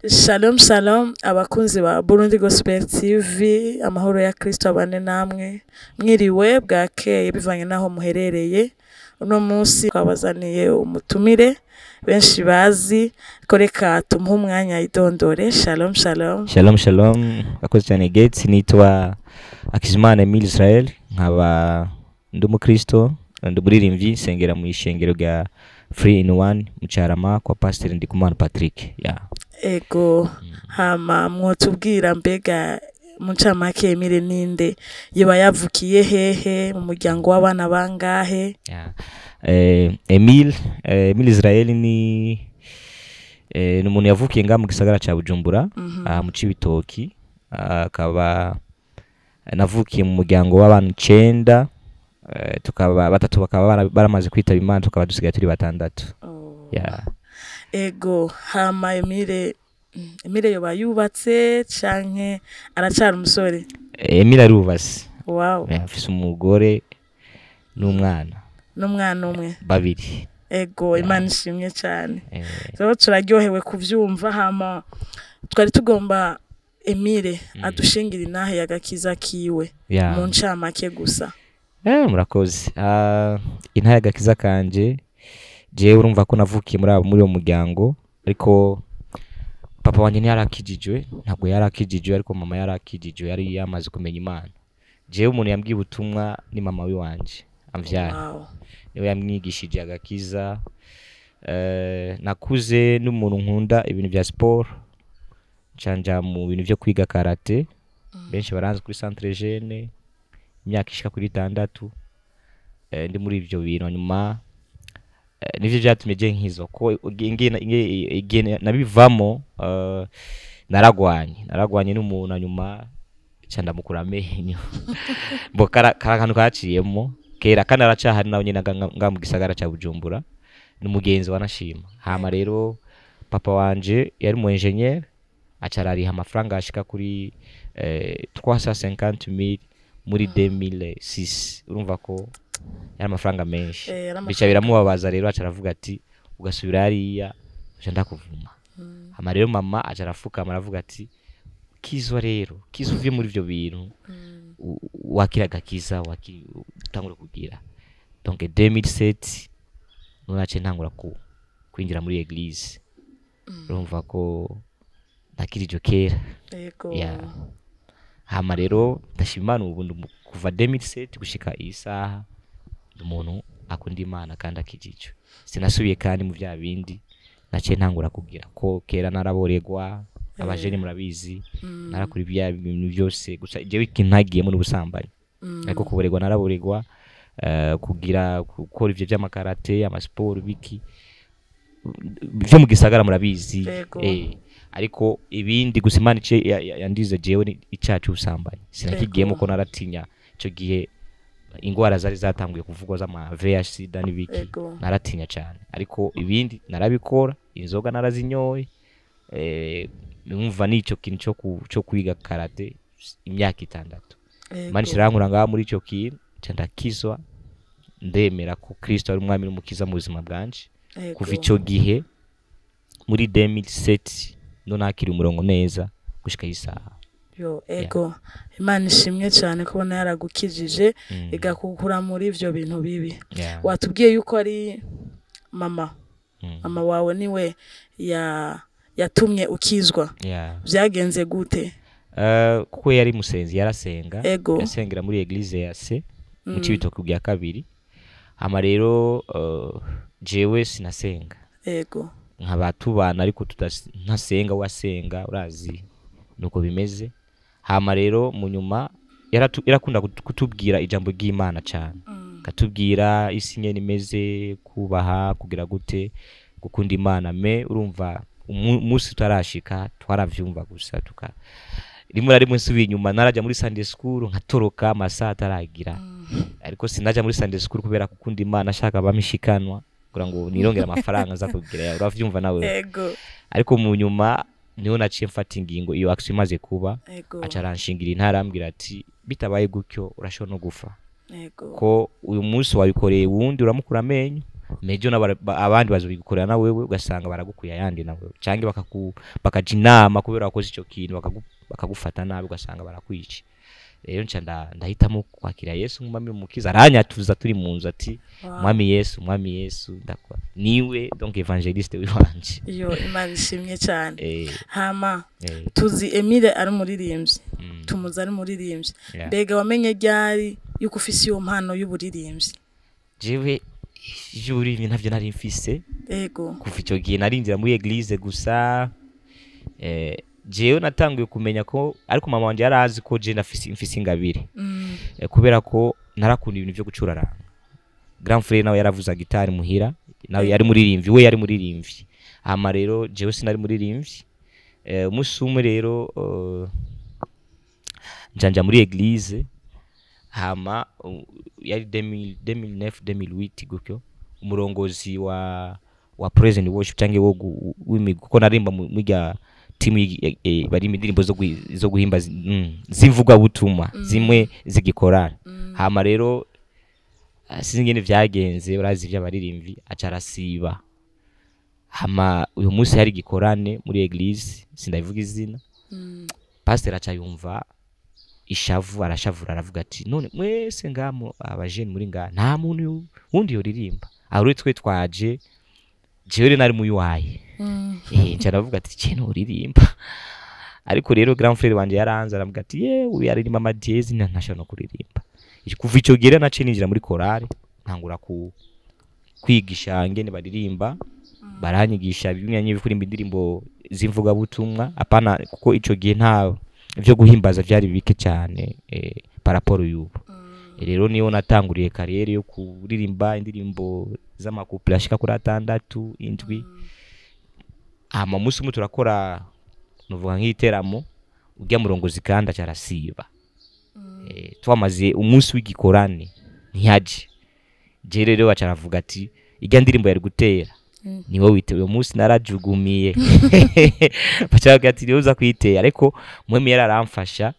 Shalom shalom abakunzi ba Burundi Gospel TV, amahoro ya Kristo abane namwe, mwiriwe bwakeye bivanye naho muherereye. Uno munsi twabazaniye umutumire benshi bazi, ko reka tumuhe umwanya idondore. Shalom shalom. Shalom shalom, akoze cyane Gates, nitwa Umwami Yesu Israël, nkaba ndi umukristo, ndi umuririmbyi, nsengera mu ishengero rya Free in One mu Cyarama kwa Pastor Ndikumana Patrick. Ego, hama mwotubwira mbega mu ncamake Émile ninde, yoba yavukiye hehe, mu muryango w'abana bangahe? Émile Israël ni umuntu yavukiye nga mu gisagara ca Bujumbura, mu Cibitoki. Akaba navukiye mu muryango w'abantu 9, tukaba batatu bakaba baramaze kwitaba Imana, tukaba dusigaye turi batandatu. Ego, hama Émile yoba yubatse canke aracara umusore? Émile arubatse. Wow. Afise umugore n'umwana umwe babiri. Ego, Imana ishimye cyane. Rero turaryohewe kuvyumva. Hama twari tugomba Émile adushingira intahe y'agakiza kiwe mu ncamake gusa. Murakoze. Intahe y'agakiza kanje, jewe urumva ko navukiye muri uwo muryango, ariko papa wanje ntarakijijwe, ntabwo yarakijijwe, ariko mama yarakijijwe, yari yamaze kumenya Imana. Jewe umuntu yambwiye ubutumwa ni mama wanje amvyara. Wow. Niwe yamwigishije agakiza. Nakuze n'umuntu nkunda ibintu bya sport, canja mu bintu byo kwiga karate. Benshi baranze kuri centre jeune, imyaka ishika kuri 6. Ndi muri ivyo bintu, nyuma nivyo byatumye je nkizo ko nabivamo. Naragwanye n'umuntu, nyuma cyanda mukura amenyo bo karakantu kaciyemo kera, kandi aracahari nawe nyine nga mu gisagara ca Bujumbura, n'umugenzi wanashima. Hama rero papa wanje yari mu engineer, acarariha amafaranga ashika kuri 350,000 muri 2006. urumva ko yari amafaranga menshi. Bica biramubabaza, rero acaravuga ati ugasubira hariya uca ndakuvuma. Hama rero mama acarafukama aravuga ati kizwa rero, kizwa uvuye muri ivyo bintu, wakira gakiza, utangura kugira. Donc 2007 nonace ntangura kwinjira muri eglise. urumva ko nakirije kera. Hama rero ndashimana ubu kuva 2007 gushika isaha umuntu akunda Imana kandi akijijwe. Sinasubiye kandi mu bya bindi nace ntangura kugira ko kera naraboregwa, abajeni murabizi, narakuri bya bintu byose, gusa jewe ikintagiye muri busambanyi. Ariko kuboregwa naraboregwa, kugira gukora ivyo by'amakarate, amasport biki byo mu gisagara murabizi. Ariko ibindi gusa Imana yandize jewe ni icacu ubusambanyi. Sinakigiyemo ko naratinya ico gihe ingwara zari zatanguye kuvugwa z'ama VIH n'ibiki, naratinya cyane. Ariko ibindi narabikora, inzoga narazinyoye. Numva nico kintu cyo kwiga karate imyaka 6. Imana ishirankura ngaha muri ico kintu, ndakizwa, ndemera ko Kristo ari umwami n'umukiza mu buzima bwanje. Kuva ico gihe muri 2007 nakiri umurongo neza gushika isaha. Ego, Imana ishimwe cyane kubona yaragukijije, igakukura muri ivyo bintu bibi. Watubwiye yuko ari mama wawe niwe yatumye ukizwa. Byagenze gute? Kuko yari musenzi, yarasenga, yasengera muri eglise ya se mu Cibitoki bya 2. Hama rero jewe sinasenga. Nk'abatubana, ariko ntasenga, wasenga urazi nuko bimeze. Hama rero mu nyuma yarakunda kutubwira ijambo ry'Imana cyane, katubwira isi nyene imeze, kubaha, kugira gute, gukunda Imana. Urumva umunsi utarashika twaravyumva gusa rimwe nsubiye inyuma, naraja muri Sunday school nkatoroka amasaha ataragira. Ariko sinaja muri Sunday school kubera gukunda Imana, ashaka bamishikanwa kugira ngo nirongera amafaranga za kugira, uravyumva nawe. Ariko mu nyuma niho naciye mfata ingingo, iyo action imaze kuba, acaranshingira intara, ambwira ati bitabaye gutyo urashobora no gufa. Ko uyu munsi wabikoreye wundi uramukura amenyo, mejo abandi bazobigukorera na wewe ugasanga baragukuye ayandi na wewe canke bakaja inama kubera wakoze ico kintu bakagufata nabi ugasanga barakwica. Rero nca ndahitamo kwakira Yesu nk'umwami umukiza, aranyatuza turi mu nzu ati Umwami Yesu ndakwa niwe donc evangeliste wanje. Iyo Imana ishimye cyane. Hama tuzi Émile ari muririmbyi, tumuzi ari muririmbyi, mbega wamenye ryari yuko ufise iyo mpano y'uburirimbyi? Jewe juri ntavyo nari mfise, yego kuva ico gihe narinjira muri eglise gusa. Jewe natanguye kumenya ko ariko mama wanje yarazi ko je mfise ingabire, kubera ko narakunda ibintu byo gucuraranga. Grand frère nawe yaravuza gitari muhira, nawe yari muririmbyi, we yari muririmbyi. Hama rero jewe sinari muririmbyi. Umunsi umwe rero njanja muri eglise, hama yari 2009 2008 gutyo, umurongozi wa praise and worship canke wo ko narimba mujya timu bari indirimbo zo guhimba zimvuga butuma zimwe zigikorana. Hama rero sinzi ngene vyagenze, urazi vy'abaririmbyi acarasiba. Hama uyu munsi hari gikorane muri eglise, sindavuga izina. Pastor acayumva ishavu, arashavura aravuga ati none mwese ngamo abajeni muri nga nta muntu wundi yoririmba, ahuri twe twaje jewe nari muyuwaye. Nca aravuga ati cyene uririmba. Ariko rero grand frère wanje yaranze aravuga ati yewe yaririmba amadiezi ntashaka no kuririmba. Kuva ico gihe nace ninjira muri chorale, ntangura kwigisha ngene baririmba, baranyigisha bimwe bikurimba indirimbo zimvuga butumwa. Apana kuko ico gihe nta ivyo guhimbaza vyari bike cyane paraporo y'ubu. Rero niyo natanguriye kariyeri yo kuririmba indirimbo z'amakupla ashika kuri 6 7. Hama musi mu turakora nuvuga nk'iteramo, ujya murongozi kandi acarasiba. Twamaze umunsi w'igikorane ntiyaje. Je rero acaravuga ati ijya ndirimbo yari gutera niwe witewe. Umunsi narajugumiye bacaga ati uza kwitera, ariko mweme yararamfasha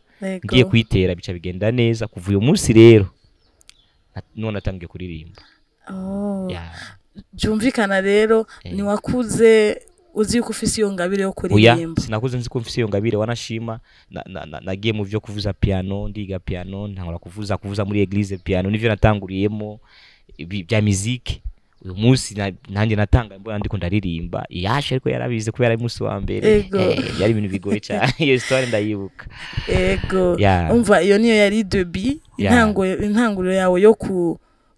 ngiye kwitera bica bigenda neza. Kuva uyu munsi rero none natangiye kuririmba. Jumvikana rero ni wakuze uzi yuko ufise iyo ngabire yo kuririmba? Sinakuze nzi ko mfise iyo ngabire, wanashima nagiye mu byo kuvuza piano, ndiga piano, ntangura kuvuza muri eglise piano, nivyo natanguriyemo bya musique. Uyu munsi nanjye natanga mbona ndiko ndaririmba yashe, ariko yarabize kubera umunsi wa mbere yari ibintu bigoye cyane. Iyo story ndayibuka. Yego umva iyo niyo yari debut, intanguriro yawe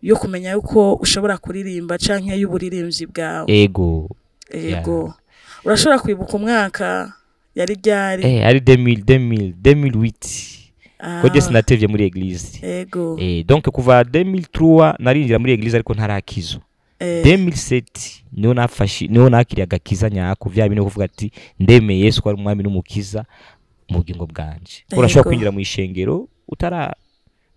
yo kumenya yuko ushobora kuririmba canke y'uburirimbyi bwawe. Yego urashobora kwibuka umwaka yari ryari? Ari 2008 ko je sinatevye muri eglise. Donc kuva 2003 narinjira muri eglise ariko ntarakizo. 2007 niho nakiriye agakiza nyako, vya bintu kuvuga ati ndemeye Yesu ko ari umwami n'umukiza mu bugingo bwanje. Urashobora kwinjira mu ishengero utara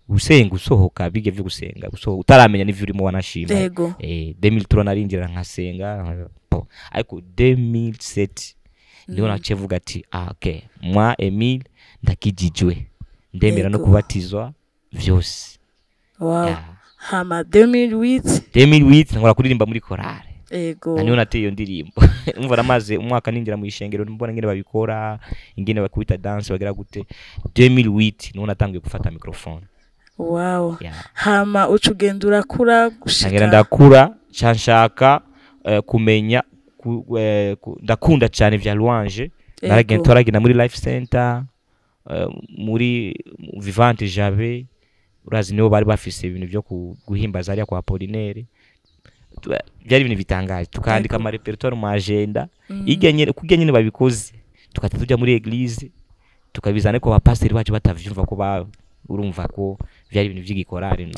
gusenga usohoka, bige vyo gusenga usohoka utaramenya n'ivyo urimo wanashima. 2003 narinjira nkasenga, ariko 2007 niho nacevuga ati okay mwa Émile ndakijijwe, ndemera no kubatizwa vyose. Hama 2008 nkora kuririmba muri chorale. Niho nateye iyo ndirimbo. Umva namaze umwaka ninjira mu ishengero, mbona ngene babikora, ingene bakubita dance bagira gute. 2008 niho natangiye gufata microphone. Hama ucugenda urakura gushika ndakura canshaka kumenya ndakunda cyane vya louange. Naragenda muri life center, muri vivante jabe, urazi niho bari bafise ibintu byo guhimbaza ari kwa Apollinaire. Byari ibintu bitangaje, tukandika ama repertoire mu agenda iganye kujya nyine babikoze, tukata tujya muri eglise tukabizana ko abapasiteri bacu batavyumva ko urumva ko byari ibintu by'igikorari.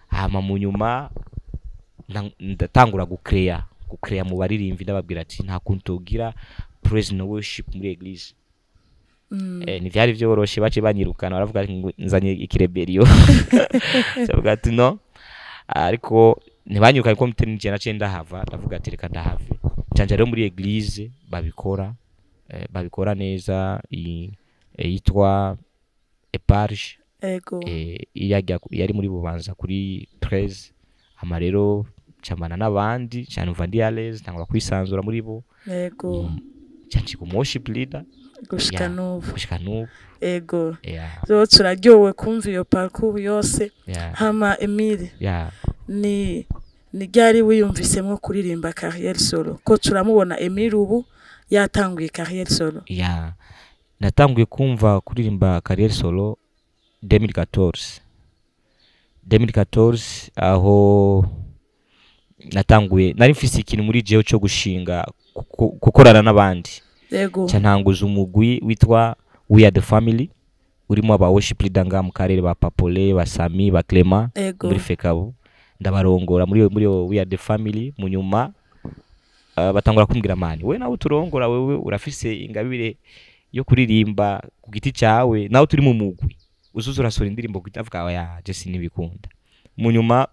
Hama mu nyuma ndatangura gucreate mu baririmbi, ndababwira ati nta kuntu tugira praise and worship muri eglise. Ni vyari vyoroshe, bace banyirukana baravuga ngo nzanye ikirebelio. Savuga ati no, ariko ntibanyirukanye ko mutene nace ndahava, ndavuga ati reka ndahave. Canje rero muri eglise babikora neza, yitwa Eparge. Yari muri Bubanza kuri 13. Hama rero camana n'abandi cyane umva ndi alez ntangura kwisanzura muri bo Ego. cyane ku worship leader Gushika n'ubu. gushika n'ubu Ego. yeah So turaryowe kumva iyo parcours yose. yeah Hama Émile, yeah ni ryari wiyumvisemwo kuririmba carrière solo ko turamubona Émile ubu yatanguye carrière solo? yeah natanguye kumva kuririmba carrière solo 2014 aho natanguye nari mfise ikintu muri jewe cyo gushinga gukorana n'abandi. Yego. Cyantanguza umugwi witwa We Are The Family urimo aba worship leader nga mu karere ba Papole ba Sami ba Clement muri Fekabo ndabarongora muri We Are The Family mu nyuma batangura kumbwira mani we nawe turongora wewe urafise ingabire yo kuririmba ku giti cyawe nawe turi mu mugwi uzuzura sura indirimbo kutavuga ya Jesse nibikunda mu nyuma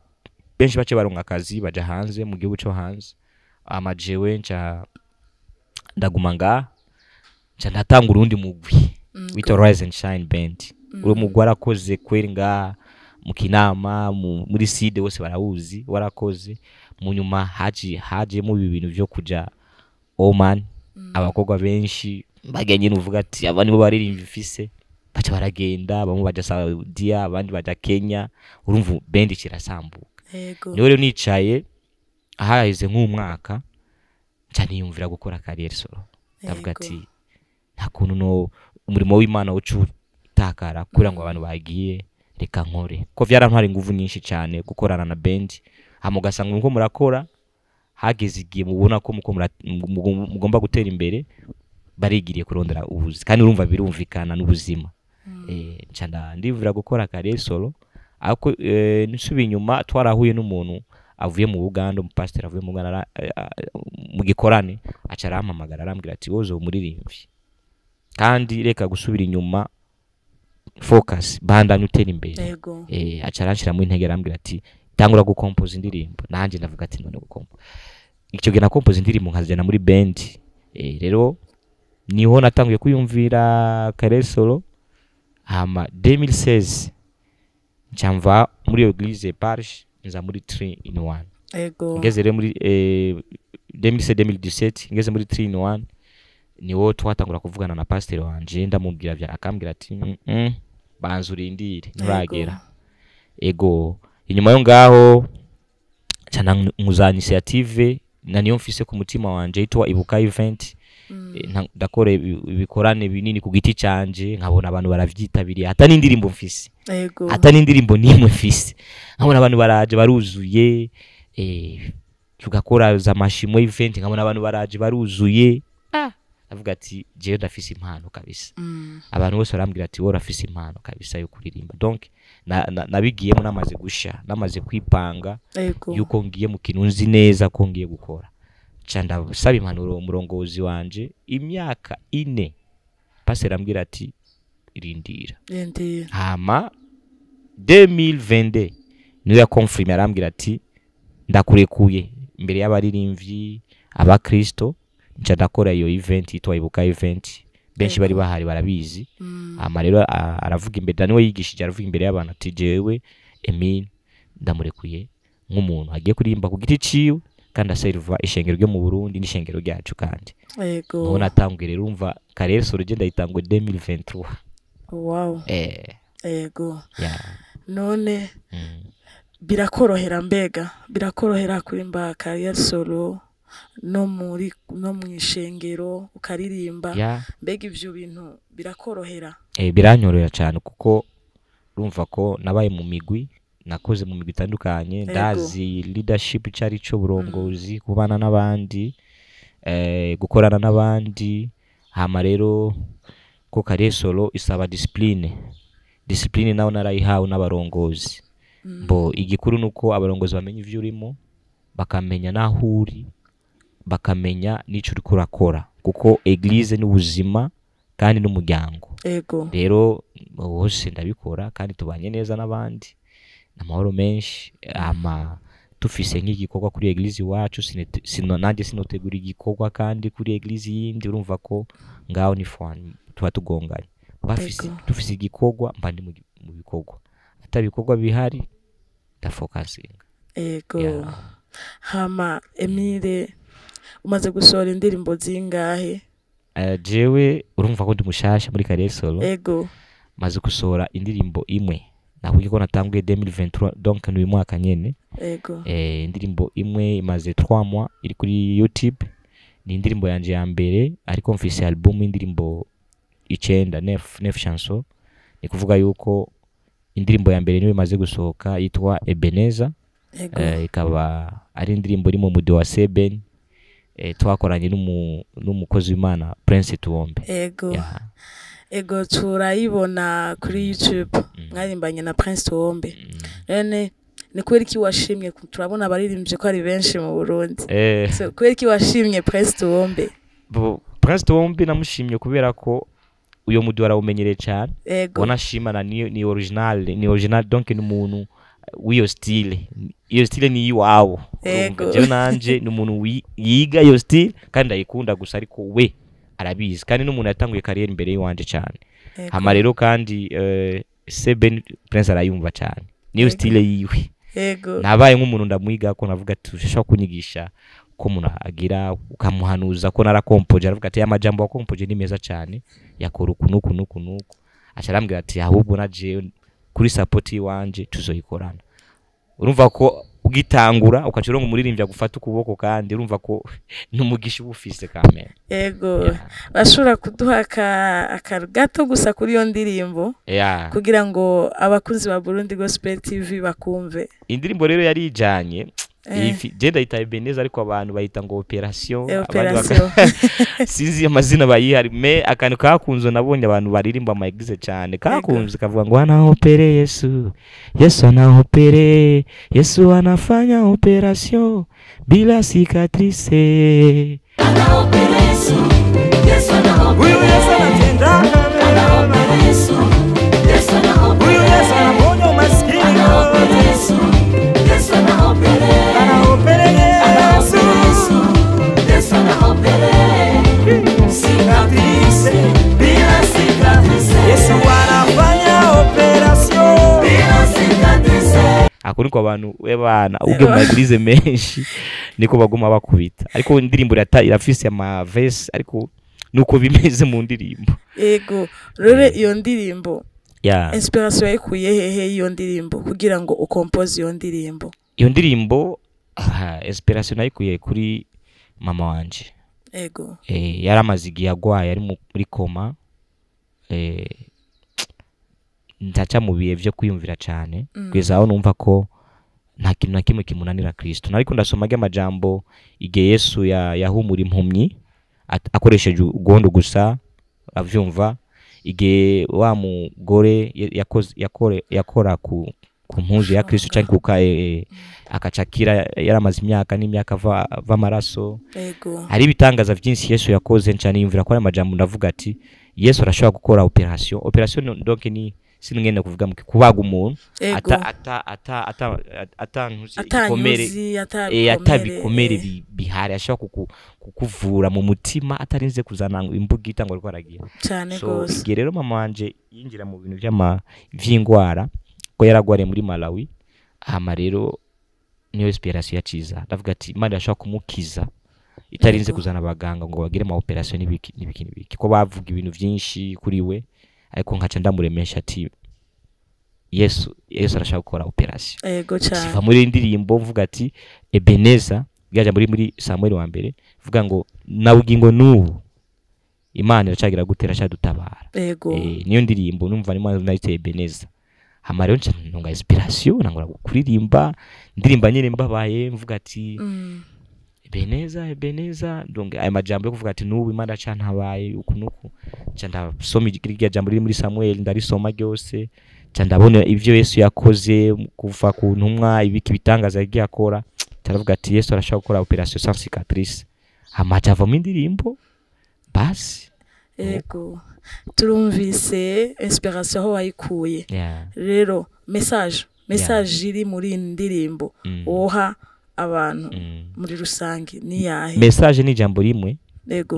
benshi bace baronka akazi baja hanze mu gihugu cyo hanze amajewe nca ndagumanga nca ndatanga urundi mugwi wita Rise and Shine Band uri mugwi warakoze kweringa mu Kinama muri side wose barawuzi warakoze mu nyuma haje mu bintu byo kuja Oman abakogwa benshi baganye nuvuga ati aba nibo baririmba ifise baca baragenda bamwe baja Saudi abandi baja Kenya urumva band kirasambuka. Yego. Niwe rero nicaye ahaheze nk'umwaka cyane yumvira gukora carrière solo ndavuga ati nta kuntu no umurimo w'Imana utakara kugira ngo abantu bagiye reka nkore ko vyarantwara ingufu nyinshi cyane gukorana na band hamugasanga ngo murakora hageze igihe mubona ko mugomba gutera imbere barigiriye kurondera ubuzi kandi urumva birumvikana n'ubuzima. Cyanda ndivira gukora carrière solo ako nisubi inyuma twarahuye n'umuntu avuye mu Uganda umupastor avuye mu Uganda mu gikorane acara ampamagara arambwira ati wozo umuririmbyi kandi reka gusubira inyuma focus bandanye utera imbere. Acaranshira mu intege arambwira ati tangura gucompose indirimbo nanje ndavuga ati none gucompose icyo gena compose indirimbo nkazijana muri band. Rero niho natanguye kuyumvira carrière solo hama 2016 ncamva muri Eglise Parish nza muri 3 in 1. Ngeze rero muri 2017 ngeze muri 3 in 1 niwo twatangura kuvugana na pastor wanje ndamubwira bya akambwira ati banzurindire nuragera. Ego inyuma yo ngaho cyana nkuzana initiative na niyo mfise ku mutima wanje itwa Ibuka event. Ndakore ibikorane binini ku giti canje nkabona abantu baravyitabiriye hata n'indirimbo mfise hata n'indirimbo nimwe mfise nkabona abantu baraje baruzuye tugakora za mashimo event nkabona abantu baraje baruzuye avuga ati jewe ndafise impano kabisa. Abantu bose barambwira ati wowe urafise impano kabisa yo kuririmba donc nabigiyemo namaze gusha namaze kwipanga yuko ngiye mu kintu nzi neza ko ngiye gukora. Chanda saba impanuro umurongozi wanje imyaka 4 passer ambwira ati irindira hama 2022 niyo ya confirm arambwira ati ndakurekuye imbere y'abaririmvyi aba Kristo nca ndakora iyo event itwa Ibuka event benshi bari bahari barabizi. Hama rero aravuga imbere niwe yigishije aravuga imbere y'abantu ati jewe Émile ndamurekuye nk'umuntu agiye kuririmba ku giti ciwe kandi aserva ishengero ryo mu Burundi n'ishengero ryacu kandi. None natangwe rero umva carrière solo je ndayitangwe 2023. Wow. Ego. None birakorohera mbega birakorohera kurimba carrière solo no mwishengero ukaririmba mbega ivyo bintu birakorohera? Biranyorera cyane kuko urumva ko nabaye mu migwi nakoze mu migwi itandukanye ndazi leadership cyari cyo burongozi kubana n'abandi gukorana n'abandi. Hama rero ko carrière solo isaba discipline nawo narayihawe n'abarongozi bo igikuru nuko abarongozi bamenya ivyo urimo bakamenya nahuri bakamenya nico uri kurakora kuko eglise n'ubuzima kandi n'umuryango. Rero bose ndabikora kandi tubanye neza n'abandi amahoro menshi. Ama tufise nk'igikorwa kuri eglise wacu nanjye sinotegura igikorwa kandi kuri eglise yindi urumva ko ngaho ni fun tuba tugonganye tufise igikorwa mbandi mu bikorwa atabikorwa bihari da focusing. hama Émile umaze gusohora indirimbo zingahe? Jewe urumva ko ndi mushasha muri carrière solo. Ego. Maze gusohora indirimbo imwe. Nakuye ko natanguye 2023 donc ni mwaka nyene. Ego. Indirimbo imwe imaze 3 mois iri kuri YouTube. Ni indirimbo yanje ya mbere ariko mfise album indirimbo 9 chanson. Ni kuvuga yuko indirimbo ya mbere niwe imaze gusohoka yitwa Ebenezer. Ikaba ari indirimbo iri mu mudi wa Seben. Twakoranye n'umukozi w'Imana Prince Tuombe. Ego. Ego turayibona kuri YouTube mwarimbanye na Prince Tuombe. None ni kweri ki washimye turabona abaririmbye ko ari benshi mu Burundi. So kweri ki washimye Prince Tuombe? Prince Tuombe namushimye kubera ko uyo mudi warawumenyereye cyane. Bona shimana ni original donc ni umuntu w'iyo style. Iyo style ni iwawe. Je nanje ni umuntu yiga iyo style kandi ayikunda gusa ariko we arabizi kandi n'umuntu yatanguye career imbere y'wanje cyane. Hama rero kandi Seben Prince arayumva cyane. Niyo style yiwe. Nabaye nk'umuntu ndamwiga ko navuga ati ushaka kunyigisha ko umuntu agira ukamuhanuza ko narakompoje aravuga ati amajambo wakompoje ni meza cyane yakora ukunuku acarambwira ati ahubwo naje kuri support wanje tuzoyikorana. Urumva ko ugitangura ukacironga umuririmbya gufata ukuboko kandi urumva ko numugisha ubufise kamera. Ego. Bashura kuduha akarugato gusa kuri yo ndirimbo kugira ngo abakunzi ba Burundi Gospel TV bakumve. Indirimbo rero yari ijanye Jenda Intahe Ebenezer ariko abantu bayita ngo operation sinzi amazina bayihari me akantu kakunzo nabonye abantu baririmba amaeglise cyane kakunze kavuga ngo ana opere Yesu ana opere Yesu anafanya operation bila cicatrice ana opere Yesu ana opere Yesu anatenda ana opere Yesu ana opere Yesu anaponya umaskini ana opere Yesu ana opere Ako niko abantu webana ubwe mu maglize menshi niko baguma bakubita ariko indirimbo irafise ama verse ariko nuko bimeze mu ndirimbo. Ego rero iyo ndirimbo inspiration yayikuye hehe iyo ndirimbo kugira ngo ukompose iyo ndirimbo? Iyo ndirimbo inspiration nayikuye kuri mama wanje. Ego. Yaramaze igihe agwaye ari muri koma. Ndaca mu bihe byo kwiyumvira cyane kugeza aho numva ko nta kintu na kimwe kimunanira Kristo. Nariko ndasoma amajambo igihe Yesu yahumura impumyi akoresheje ugondo gusa avyumva igihe wa mugore yakora ku mpuzu ya Kristo cyangwa akacakira yaramaze imyaka n'imyaka va maraso. Hari bitangaza byinshi Yesu yakoze cyane yumvira ko ari amajambo ndavuga ati Yesu arashobora gukora operation donc ni sinungene kuvuga mu kubaga umuntu atabikomere bihari ashobora kukuvura mu mutima atarinze kuzana imbugita ngo rwaragira cyane gose. Igihe rero mama wanje yinjira mu bintu vy'ingwara ko yaragware muri Malawi hama rero niyo inspiration yaciza ndavuga ati Imana yashaka kumukiza itarinze kuzana abaganga ngo bagire ama operation n'ibiki ko bavuga ibintu byinshi kuri we ariko nkaca ndamuremesha ati Yesu arashaka gukora operation. Ego cyane. Siva muri indirimbo mvuga ati Ebenezer byaje muri Samuel wa mbere vuga ngo nawugingo nubu Imana iracagira gutera cyadutabara. Niyo ndirimbo numva Imana nayite Ebenezer. Hama rero ntunga inspiration nangura kuririmba ndirimba nyine mbabaye mvuga ati Ebenezer donc ay majambo yo kuvuga ati nubu Imana cantabaye ukunuku cyanda soma igirya jambo riri muri Samuel ndarisoma ryose cyanda abone ivyo Yesu yakoze kuva ku ntumwa ibiki bitangaza yagiye akora taravuga ati Yesu arashaka gukora operation sans cicatrice hama cyava mu ndirimbo basi. Ego turumvise inspiration aho wayikuye. Rero message iri muri ndirimbo oha abantu muri rusange ni yahe? Message ni jambo rimwe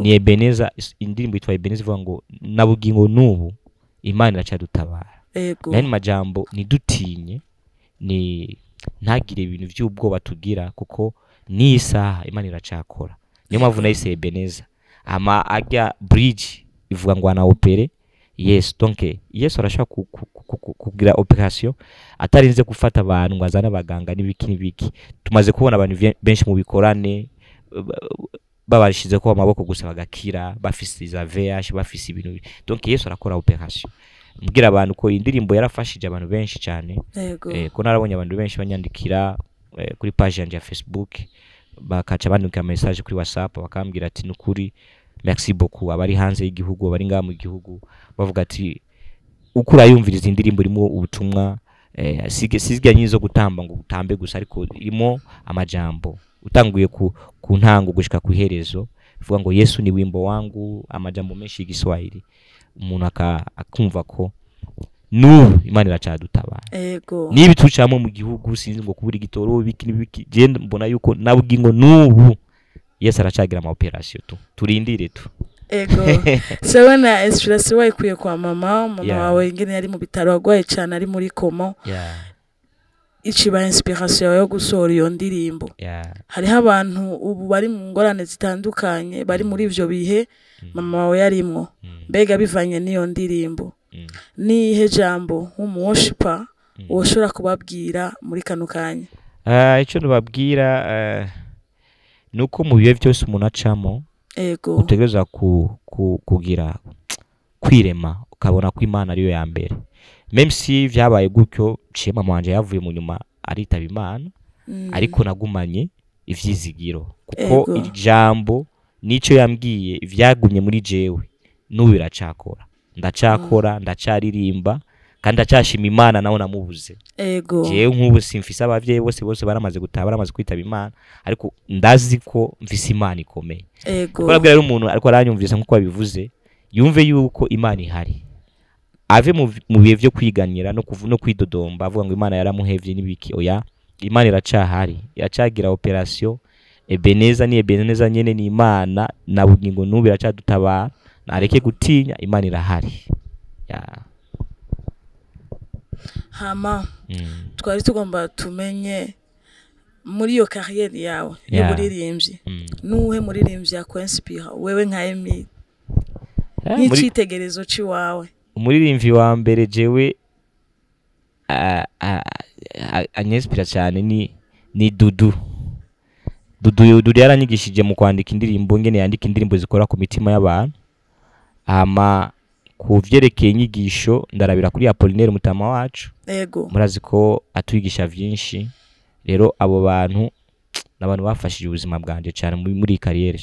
ni Ebenezer. Indirimbo itwa Ebenezer ivuga ngo nabugingo nubu Imana iracadutabara. Nani majambo ni dutinye ni ntagire ibintu by'ubwoba tugira kuko ni isaha Imana iracakora. Niyo mpamvu nayise Ebenezer. Ama ajya bridge ivuga ngo ana opere. Yes, donc Yesu arashaka kugira operation atarinze gufata abantu ngo azana abaganga n'ibiki. Tumaze kubona abantu benshi mu bikorane babashize ko amaboko gusa bagakira, bafise za VH, bafise ibintu. Donc Yesu arakora operation. Mbwira abantu ko indirimbo yarafashije abantu benshi cyane. Ko narabonye abantu benshi banyandikira kuri page yanje ya Facebook, bakaca bandika message kuri WhatsApp bakambwira ati nukuri merci beaucoup, abari hanze y'igihugu, abari ngaha mu gihugu, bavuga ati ukura yumviriza indirimbo irimo ubutumwa, sizga nyizo gutamba ngo gutambe gusa, ariko irimo amajambo utanguye ku ntango gushika ku iherezo, bivuga ngo Yesu ni wimbo wangu, amajambo menshi y'igiswahili, umuntu akumva ko n'ubu Imana iracadutabara. Nibi tucamo mu gihugu sinzi ngo kubura igitoro biki genda mbona yuko nabwingo n'ubu Yesu aracagira ama operation turindire tu. Sewe na inspiration wayikuye kwa mama wawe ingene yari mu bitaro agwaye cyane ari muri komo. Ichiba inspiration yo gusohora iyo ndirimbo. Hariho abantu ubu bari mu ngorane zitandukanye bari muri ivyo bihe mama wawe yarimwo. Mbega bivanye n'iyo ndirimbo. Ni ihe jambo nk'umuworshipa woshobora kubabwira muri kano kanya? Icyo nubabwira nuko mu bihe byose umuntu acamo utegereza kugira kwirema ukabona ko Imana ariyo ya mbere. Même si vyabaye gutyo ciye mama wanje yavuye mu nyuma aritaba Imana, ariko nagumanye ivyizigiro kuko ijambo nico yambwiye vyagumye muri jewe n'ubu biracakora. Ndacakora, ndacaririmba kandi ndacashima Imana naho namubuze. Jewe nk'ubu simfise abavyeyi bose baramaze gutaba, baramaze kwitaba Imana, ariko ndazi ko mfise Imana ikomeye. Barabwira rero umuntu ariko aranyumvise nkuko babivuze, yumve yuko Imana ihari, ave mu bihe byo kwiganira no kwidodomba avuga ngo Imana yaramuhevye n'ibiki. Oya, Imana iracahari, iracagira operation. Ebenezer ni Ebenezer nyene, ni Imana na bugingo n'ubu iracadutabara. Nareke gutinya, Imana irahari. Hama twari tugomba tumenye muri yo carrière yawe y'uburirimbyi, nuhe muririmbyi yakwenspira wewe nka Émile, n'icitegerezo ciwawe? Umuririmbyi wa mbere jewe anyespira cyane ni Dudu yaranyigishije mu kwandika indirimbo, ngene yandika indirimbo zikora ku mitima y'abantu. Ama kuvyerekeye inyigisho ndarabira kuri Apollinaire mutama wacu. Murazi ko atwigisha vyinshi. Rero abo bantu nabantu bafashije ubuzima bwanje cyane muri carrière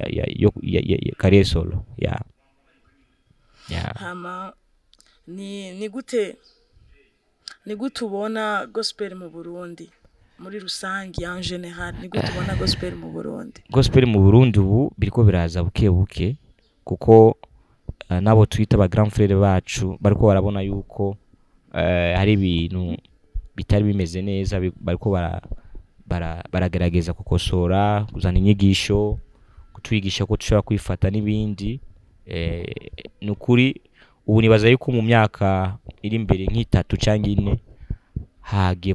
ya carrière solo. Hama ni gute ubona gospel mu Burundi muri rusangi en general? Ni gute ubona gospel mu Burundi? Gospel mu Burundi ubu biriko biraza buke kuko nabo twita ba grand frère bacu bariko barabona yuko hari ibintu bitari bimeze neza, bariko baragerageza kukosora, kuzana inyigisho, kutwigisha ko tushobora kwifata n'ibindi. Nukuri ubu nibaza yuko mu myaka iri imbere nk'itatu cyangwa ine hagiye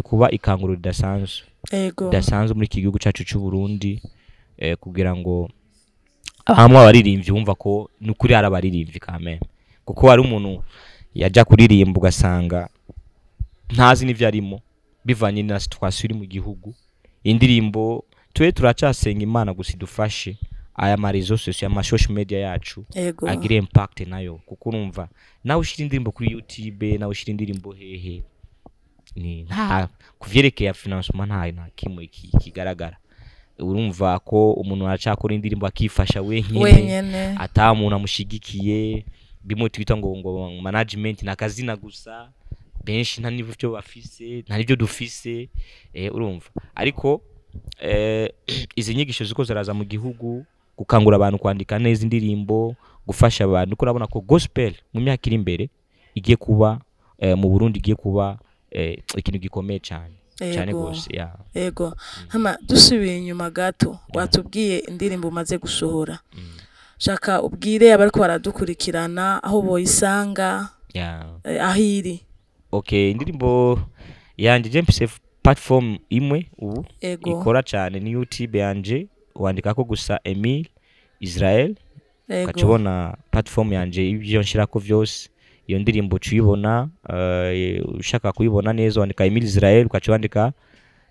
kuba ikanguro ridasanzwe muri iki gihugu cyacu cy'u Burundi, kugira ngo hamwe abaririmbyi wumva ko nukuri ari abaririmbyi kameme. Kuko hari umuntu yaja kuririmba ugasanga ntazi n'ivyo arimo bivanye na situation iri mu gihugu. Indirimbo turacasenga Imana gusa idufashe aya marezo social ama social media yacu agire impact nayo, kuko urumva nawe ushira indirimbo kuri YouTube, nawe ushira indirimbo hehe, ni nta kuvyerekeye financement nta kimwe kigaragara. Urumva ko umuntu aracakora indirimbo akifasha wenyene ata umuntu amushigikiye, bimwe twita ngo management nakazina gusa, benshi nta nivyo bafise, nta nivyo dufise. Urumva ariko izi nyigisho ziko zaraza mu gihugu gukangura abantu kwandika neza indirimbo, gufasha abantu. Uko urabona ko gospel mu myaka iri imbere igiye kuba mu Burundi, igiye kuba ikintu gikomeye cyane gose. Hama dusubiye inyuma gato, watubwiye indirimbo umaze gusohora. Shaka ubwire abariko baradukurikirana aho boyisanga ahiri. Indirimbo yanje platform imwe ubu Ego. ikora cyane ni YouTube yanje wandikako gusa Émile Israël ukacubona platform yanje ibyo nshirako vyose iyo ndirimbo cuyibona ushaka kuyibona neza wandika Émile Israël ukacubandika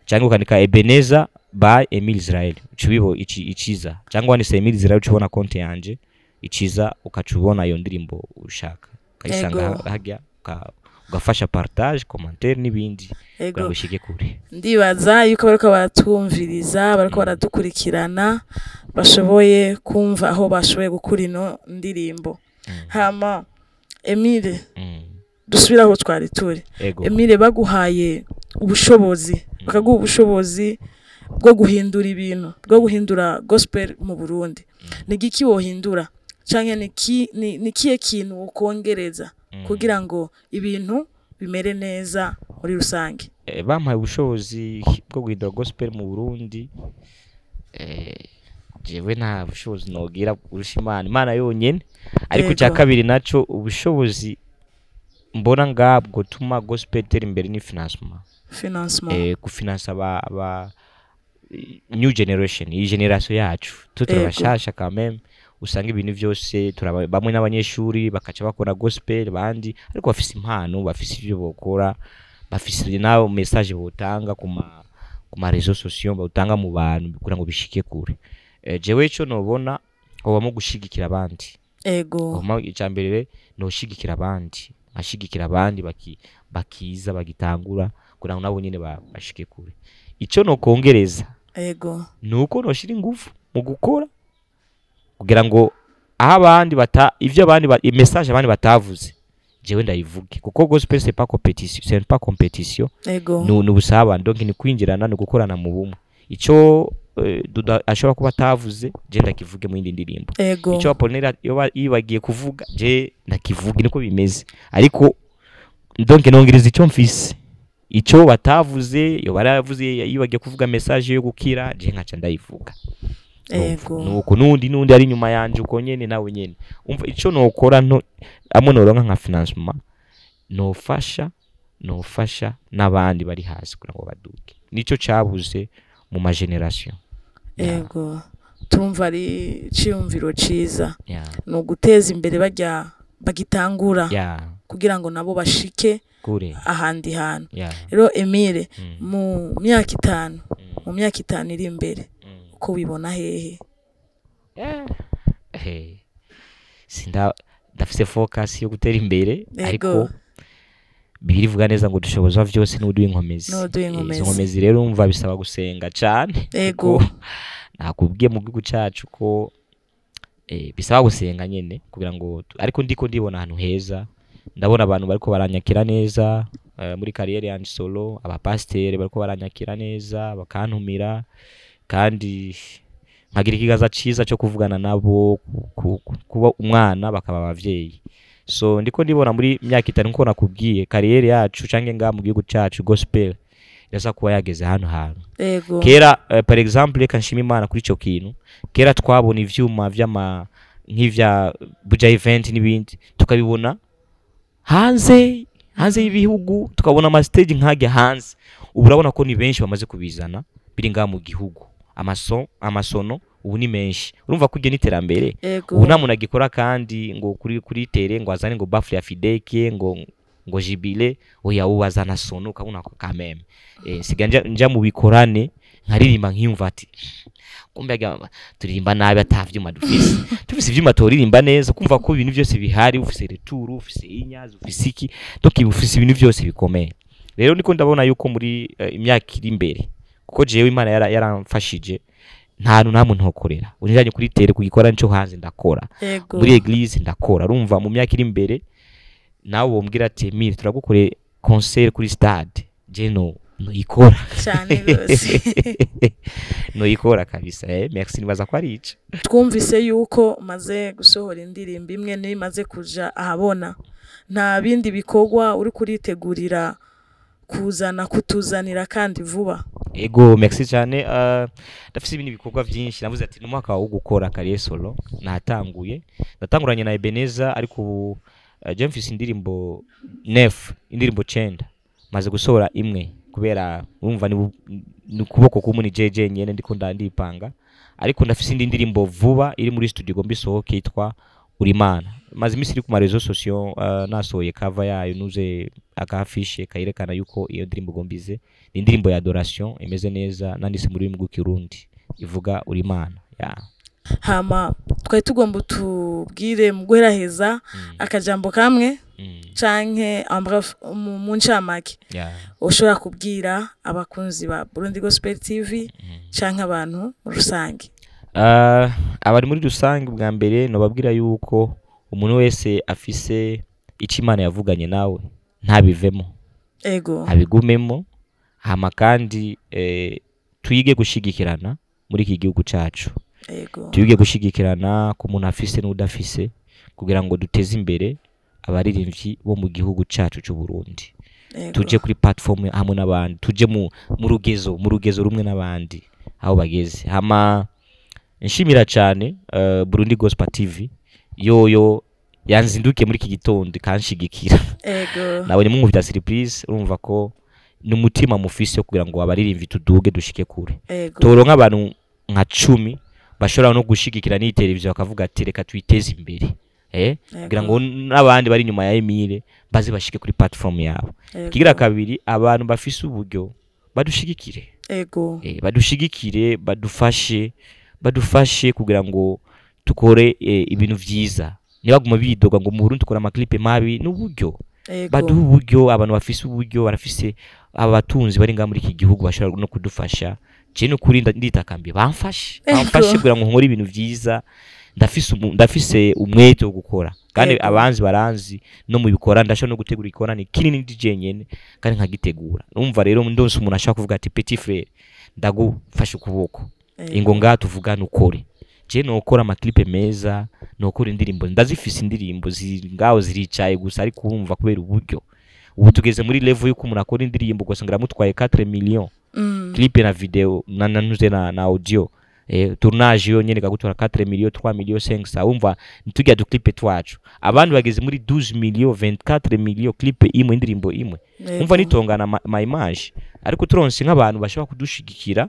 cyangwa ukandika Ebenezer by Émile Israël ucubibo ikiza cyangwa wandise Émile Israël ucubona konti yanje ikiza ukacubona iyo ndirimbo ushaka kayisanga hajya ugafasha partage commentaire n'ibindi kugira ngo shike kure. Ndibaza yuko bariko batumviriza bariko baradukurikirana bashoboye kumva aho bashoboye gukura ino ndirimbo. Hama Émile dusubira aho twari turi. Émile baguhaye ubushobozi bakaguha ubushobozi bwo guhindura ibintu bwo guhindura gospel mu Burundi. Ni giki wohindura canke ni kiye kintu ukongereza kugira ngo ibintu bimere neza muri rusange? Bampaye ubushobozi bwo guhindura gospel mu Burundi. Jewe nta bushobozi nogira urusha Imana yonyene, ariko cya kabiri naco ubushobozi mbona ngabwo tuma gospel tera imbere ni financement. Kufinansa aba new generation, iyi generation yacu tuturabashasha quand même, usanga ibintu byose bamwe n'abanyeshuri bakaca bakora gospel bandi ariko bafise impano, bafise ibyo bokora, bafise nawo message botanga ku ma réseaux sociaux botanga mu bantu kugira ngo bishike kure. Jewe ico nobona obamo gushigikira abandi. Icambere no shigikira abandi, ashigikira abandi bakiza bagitangura kugira ngo nabo nyene bashike kure. Ico no kongereza nuko no shira ingufu mu gukora kugira ngo abandi ivyo abandi message abandi batavuze jewe ndayivuge, kuko gospel c'est pas compétition, n'ubusaba donc ni kwinjirana no gukorana mu bumwe. Ico ashobora kuba atavuze je ndakivuge mu yindi ndirimbo, ico Apollinaire yibagiye kuvuga je ndakivuge, niko bimeze. Ariko donc nongereza ico mfise, ico batavuze yo baravuze yibagiye kuvuga message yo gukira je nkaca ndayivuga. Nuko nundi ari nyuma yanje uko nyene nawe nyene umva ico nokora amwe noronka nka financement nofasha n'abandi bari hasi kugira ngo baduke. Nico cabuze mu ma generation. Tumva ari ciyumviro ciza no guteza imbere bagitangura kugira ngo nabo bashike kure ahandi hantu. Rero Émile mu myaka 5 iri imbere ko wibona hehe? Ndafise focus yo gutera imbere, ariko Bibiri ivuga neza ngo dushoboza vyose n'uduye inkomezi. Izo nkomezi rero umva bisaba gusenga cyane. Nakubwiye mu gihugu cyacu ko bisaba gusenga nyene kugira ngo, ariko ndiko ndibona ahantu heza, ndabona abantu bariko baranyakira neza muri carrière yanje solo, abapasiteri bariko baranyakira neza bakantumira, kandi nkagira ikigaza ciza cyo kuvugana nabo, kuba umwana bakaba abavyeyi. So ndiko ndibona muri myaka 5 nko nakubwiye carrière yacu canke nga mu gihugu cyacu gospel yasa kuba yageze hano hantu. Kera par exemple kanshima Imana kuri ico kintu, kera twabona ivyuma nk'ivya buja event n'ibindi tukabibona hanze y'ibihugu, tukabona ama stage nkajya hanze. Ubu urabona ko ni benshi bamaze kubizana biri nga mu gihugu, amasono ubu ni menshi. Urumva ko ugena iterambere ubu nta muntu agikora kandi ngo kuri tere ngo azane ngo bafle ya fideke ngo jibile oya ubazana sono ukabona ko kameme siga nja mu bikorane nkaririmba nkiyumva ati kumbe turirimba nabi atavyuma dufise ivyuma toririmba neza, kumva ko ibintu byose bihari, ufise retour, ufise inyazi, ufise iki doki, ufise ibintu byose bikomeye. Rero niko ndabona yuko muri imyaka iri imbere, kuko jewe Imana yaramfashije nta muntu ntokorera, unjanye kuri tere kugikora nico hanze ndakora, muri eglise ndakora. Urumva mu myaka iri imbere nawe wombwira ati Émile turagukore concert kuri stade, je no ikora cyane rwose no ikora kabisa. Merci, nibaza ko ari ico. Twumvise yuko maze gusohora indirimbo imwe nimaze kuja ahabona, nta bindi bikorwa uri kuritegurira kutuzanira kandi vuba? Merci cyane. Ndafise ibindi bikorwa byinshi, navuze ati numwaka wo gukora carrière solo natanguranye na Ebenezer, ariko ubu je mfise indirimbo 9 maze gusohora imwe kubera urumva ni kuboko kumuni jeje nyene ndiko ndandipanga ariko ndafise indi ndirimbo vuba iri muri studio gombi sohoke yitwa Urimana maze imisi iri ku marezo social nasohoye cover yayo nuze akafishe kayerekana yuko iyo ndirimbo gombize ni indirimbo ya adoration imeze neza nandise muri rurimi rw'ikirundi ivuga Urimana hama twari tugomba tubwire mu guheraheza akajambo kamwe canke mu ncamake ushobora kubwira abakunzi ba Burundi Gospel TV canke abantu mu rusange. Abari muri rusange bwa mbere no babwira yuko umuntu wese afise ico Imana yavuganye nawe ntabivemo abigumemo hama kandi tuyige gushigikirana muri iki gihugu cacu tuyige gushigikirana ku muntu afise n'udafise kugira ngo duteze imbere abaririmbyi bo mu gihugu cacu cy'u Burundi tuje kuri platform hamwe n'abandi tuje mu rugezo rumwe n'abandi aho bageze hama nshimira cyane Burundi Gospel TV yoyo yanzinduke muri iki gitondo kanshigikira nabonye mumuvita surprise urumva ko n'umutima mufise kugira ngo abaririmbyi tuduge dushike kure toronka abantu nka 10 bashobora no gushigikira ni televiziyo bakavuga ati reka twiteze imbere kugira ngo n'abandi bari nyuma ya Émile baze bashike kuri platform yabo. Kigira kabiri abantu bafise uburyo badushigikire badushigikire badufashe kugira ngo tukore ibintu vyiza nibaguma bidoga ngo mu Burundi tukora amaklipe mabi n'uburyo baduha uburyo abantu bafise uburyo barafise abatunzi bari nga muri iki gihugu bashobora no kudufasha cene kuri nditakambiye bamfashe kugira ngo nkore ibintu vyiza ndafise umwete wo gukora kandi abanzi baranzi no mu bikora ndasho no gutegura ikora ni kinini DJ nyene kandi nkagitegura umva rero ndonse umuntu ashaka kuvuga ati petit frère ndagufasha ukuboko ingo ngaha tuvugana ukore je no ukora amaklipe meza no ukora indirimbo ndazifise indirimbo ngaho ziricaye gusa ari kumva kubera uburyo ubu tugeze muri level yuko umuntu akora indirimbo gusa ngaramutwaye 4 millions clip na video na audio tournage yo nyene kagutora 4 millions 3 millions 500 umva nitujya du clip twacu abantu bageze muri 12 millions 24 millions clip imwe indirimbo imwe umva nitongana ma image ariko turonse nk'abantu bashaka kudushigikira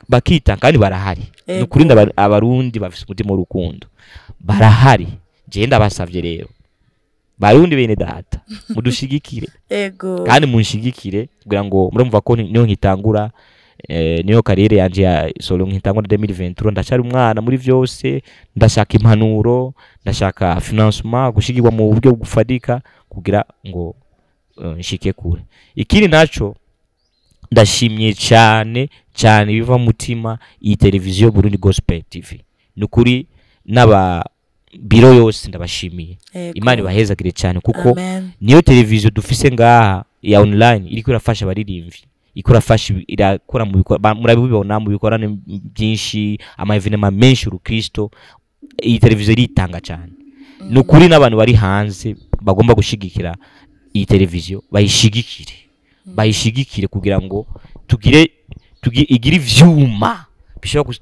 bakita kandi barahari nukurinda abarundi bafise umutima w'urukundo barahari je ndabasavye rero Barundi bene data mudushigikire kandi munshigikire kugira ngo murumva ko niyo nkitangura niyo karere yanje ya solo nkitangura 2023 ndashaka umwana muri vyose ndashaka impanuro ndashaka financement gushigirwa mu buryo bufadika kugira ngo nshike kure ikindi naco ndashimye cyane biva mutima iyi televiziyo Burundi Gospel TV nukuri n'aba biro yose ndabashimiye Imana ibahezagire cyane kuko niyo televiziyo dufise ngaha ya online iriko irafasha abaririmbyi ikurafasha irakora mu murabibona mu bikorane byinshi ama evenement menshi urukristo iyi televiziyo iritanga cyane nukuri n'abantu bari hanze bagomba gushigikira iyi televiziyo bayishigikire kugira ngo tugire ivyuma bishobora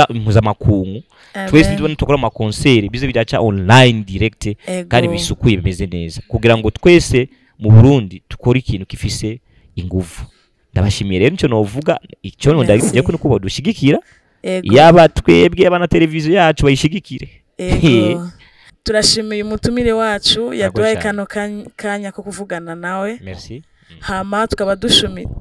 impuza makungu twese tubone tukora ama concert bize bidaca online direct kandi bisukuye bimeze neza kugira ngo twese mu Burundi tukora ikintu kifise ingufu ndabashimiye rero nicyo novuga icyo ndagiye ko nuko badushigikira yaba twebwe abana televiziyo yacu bayishigikire turashimiye umutumire wacu yaduhaye kano kanya ko kuvugana nawe merci hama tukaba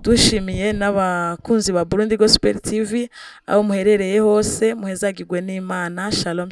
dushimiye n'abakunzi ba Burundi Gospel TV aho muherereye hose muhezagirwe n'Imana shalom